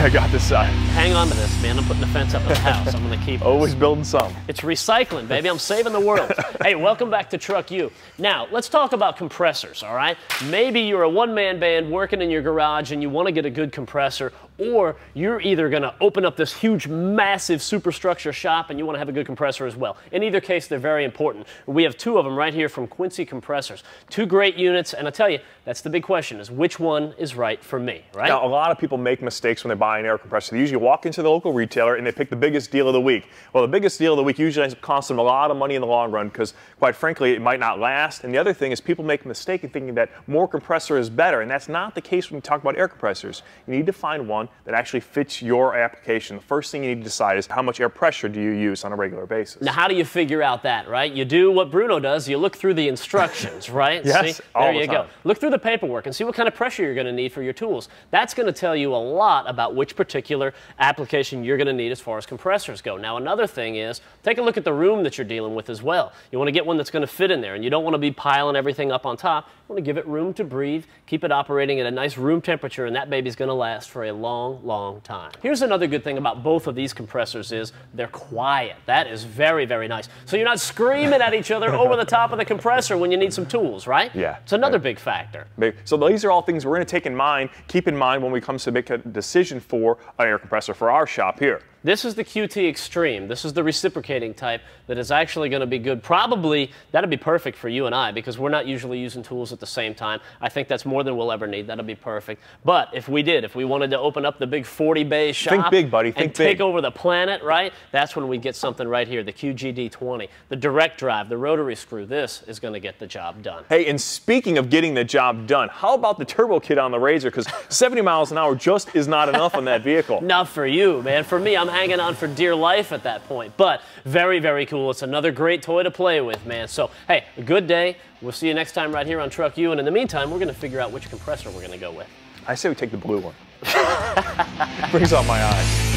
I got this side. Hang on to this, man. I'm putting the fence up at the house. I'm going to keep Always building some. It's recycling, baby. I'm saving the world. Hey, welcome back to Truck U. Now, let's talk about compressors, all right? Maybe you're a one-man band working in your garage and you want to get a good compressor, or you're either going to open up this huge, massive superstructure shop and you want to have a good compressor as well. In either case, they're very important. We have two of them right here from Quincy Compressors. Two great units, and I tell you, that's the big question, is which one is right for me, right? Now, a lot of people make mistakes when they buy an air compressor. They usually walk into the local retailer and they pick the biggest deal of the week. Well, the biggest deal of the week usually ends up costing them a lot of money in the long run because, quite frankly, it might not last. And the other thing is people make a mistake in thinking that more compressor is better, and that's not the case when we talk about air compressors. You need to find one that actually fits your application. The first thing you need to decide is how much air pressure do you use on a regular basis. Now, how do you figure out that, right? You do what Bruno does. You look through the instructions, right? Yes, See? all There the you time. go. Look through the paperwork and see what kind of pressure you're going to need for your tools. That's going to tell you a lot about which particular application you're going to need as far as compressors go. Now, another thing is take a look at the room that you're dealing with as well. You want to get one that's going to fit in there, and you don't want to be piling everything up on top. You want to give it room to breathe, keep it operating at a nice room temperature, and that baby's going to last for a long, long time. Here's another good thing about both of these compressors is they're quiet. That is very, very nice. So you're not screaming at each other over the top of the compressor when you need some tools, right? Yeah. It's another big factor. So these are all things we're going to take in mind, keep in mind when we come to make a decision for an air compressor for our shop here. This is the QT Extreme. This is the reciprocating type that is actually going to be good. Probably that'd be perfect for you and I because we're not usually using tools at the same time. I think that's more than we'll ever need. That'll be perfect. But if we wanted to open up the big 40-bay shop think big, buddy. Think and take big. over the planet, right? That's when we get something right here, the QGD20, the direct drive, the rotary screw. This is going to get the job done. Hey, and speaking of getting the job done, how about the turbo kit on the Razor? Because 70 miles an hour just is not enough on that vehicle. Not for you, man. For me, I'm hanging on for dear life at that point. But very, very cool. It's another great toy to play with, man. So, hey, a good day. We'll see you next time right here on Truck U. And in the meantime, we're going to figure out which compressor we're going to go with. I say we take the blue one. Brings out my eyes.